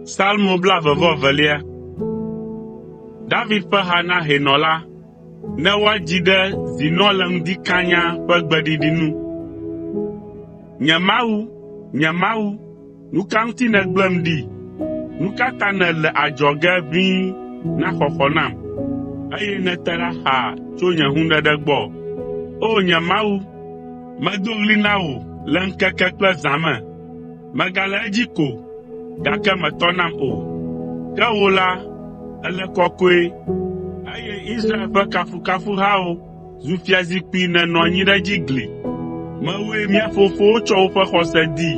Salmo blavevelia. David ƒe ha na hɛnɔla ne woadzi ɖe zinɔ le ŋdi kanya ƒe gbeɖiɖi nu. Nye Mawu, nu ka ŋuti nègblẽm ɖi? Nu ka ta nèle adzɔge ʋĩi na xɔxɔ nam, eye nète ɖa xaa tso nye hũɖeɖe gbɔ? O nye Mawu, medo ɣli na wò le ŋkeke kple zã me. Megale edzi ko, gake mètɔ nam o. Ke wò la, èle kɔkɔe, eye Israel ƒe kafukafuhawo zu fiazikpui nènɔ anyi ɖe dzi gli. Mewòe mía fofowo tsɔ woƒe xɔse dii.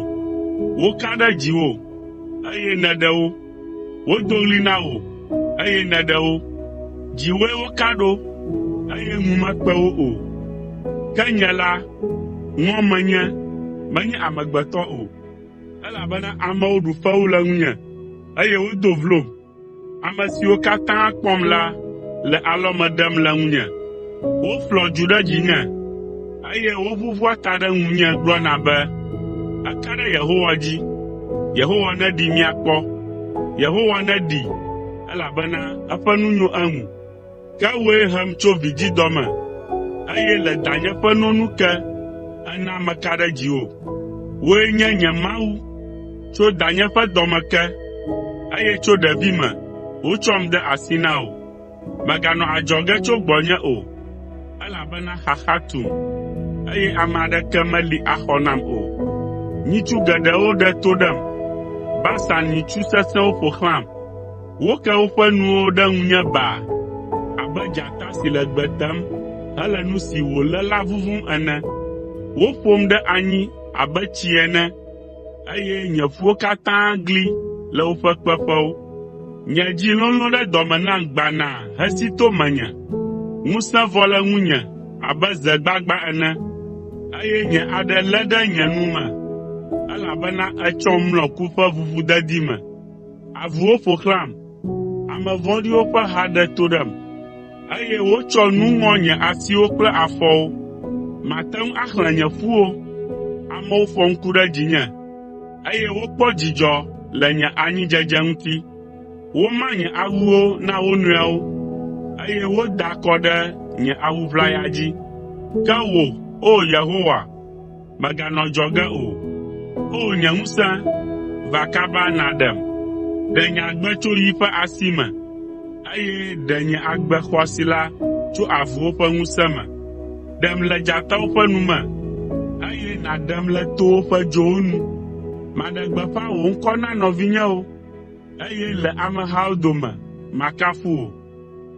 Woka ɖe dziwò, eye nèɖe wo. Wodo ɣli na wò, eye nèɖe wo. Dziwoe woka ɖo, eye ŋu mekpe wo o. Ke nye la, ŋɔ menye amegbetɔ o, elabena amewo ɖu fewu le ŋunye, eye wodo vlom. Ame siwo katã kpɔm la le alɔme ɖem le ŋunye. Woflɔ dzu ɖe dzinye, eye woʋuʋua ta ɖe ŋunye gblɔna be, eka ɖe Yehowa dzi. Yehowa neɖi míakpɔ. Yehowa neɖi, elabena eƒe nu nyo eŋu. Ke wòe hem tso vidzidɔ me, eye le danye ƒe nonu ke, ena meka ɖe dziwò. Wòe nye nye Mawu tso danye ƒe dɔme ke, eye tso ɖevi me, wotsɔm de asi na wò. Meganɔ adzɔge tso gbɔnye o, elabena xaxa tum, eye ame aɖeke meli axɔ nam o. Nyitsu geɖewo ɖe to ɖem, Basan nyitsu sesẽwo ƒo xlãm. Woke woƒe nuwo ɖe ŋunye baa, abe dzata si le gbe tem hele nu si wòlé la vuvum ene. Woƒom ɖe anyi abe tsi ene, eye nye ƒuwo katã gli le woƒe kpeƒewo. Nye dzi lolõ ɖe dɔme nam gbanaa hesi to menye. Ŋusẽ vɔ le ŋunye abe ze gbagba ene, eye nye aɖe lé ɖe nye nu me, elabena etsɔm mlɔ ku ƒe vuvudedi me. Avuwo ƒo xlãm, ame vɔ̃ɖiwo ƒe ha ɖe to ɖem, eye wotsɔ nu ŋɔ nye asiwo kple afɔwo. Mate ŋu axlẽ nye ƒuwo. Amewo fɔ ŋku ɖe dzinye, eye wokpɔ dzidzɔ le nye anyidzedze ŋuti. Woma nye awuwo na wo nɔewo, eye woda akɔ ɖe nye awu ʋlaya dzi. Ke wò, o Yehowa, mèganɔ adzɔge o. O nye ŋusẽ, va kaba nàɖem. Ɖe nye agbe tso yi ƒe asi me, eye ɖe nye agbe xɔasi la tso avuwo ƒe ŋusẽ me. Ɖem le dzatawo ƒe nu me, eye nàɖem le towo ƒe dzowo nu. Maɖe gbeƒã wò ŋkɔ na nɔvinyewo, eye le amehawo dome makafu wò.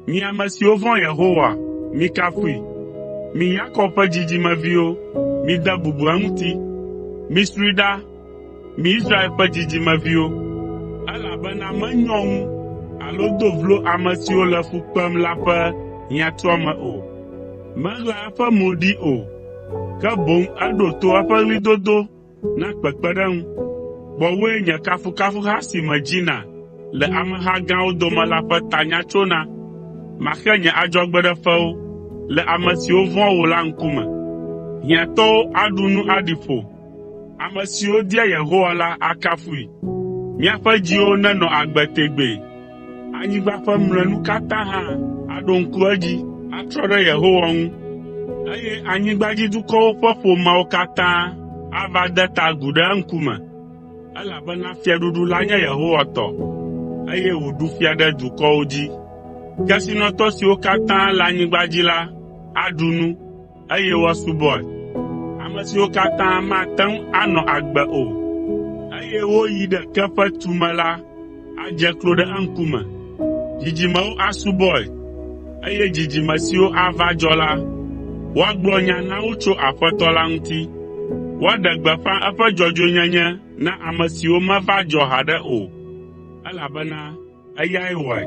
Mi ame siwo vɔ̃ Yehowa, mikafui. Mi Yakob ƒe dzidzimeviwo, mide bubu eŋuti. Misri ɖa, mi Israel ƒe dzidzimeviwo, elabena menyɔ ŋu alo do vlo ame siwo le fu kpem la ƒe hiãtuame o. Meɣla eƒe mo ɖi o, ke boŋ eɖo to eƒe ɣlidodo na kpekpeɖeŋu. Gbɔwòe nye kafukafuha si me dzina le ameha gãwo dome la ƒe tanya tsona. Maxe nye adzɔgbeɖefewo le ame siwo vɔ̃ wò la ŋkume. Hiãtɔwo aɖu nu aɖi ƒo, ame siwo dia Yehowa la akafui. Míaƒe dziwo nenɔ agbe tegbee. Anyigba ƒe mlɔenu katã hã aɖo ŋku edzi, atrɔ ɖe Yehowa ŋu, eye anyigbadzidukɔwo ƒe ƒomeawo katã ava de ta agu ɖe eŋkume, elabena fiaɖuɖu la nye Yehowa tɔ, eye wòɖu fia ɖe dukɔwo dzi. Kesinɔtɔ siwo katã le anyigba dzi la aɖu nu, eye woasubɔe. Ame siwo katã mate ŋu anɔ agbe o, eye woyi ɖe ke ƒe tume la adze klo ɖe eŋkume. Dzidzimewo asubɔe, eye dzidzime siwo ava dzɔ la, woagblɔ nya na wo tso Aƒetɔ la ŋuti. Woaɖe gbeƒã eƒe dzɔdzɔenyenye na ame siwo meva dzɔ haɖe o, elabena eyae wɔe.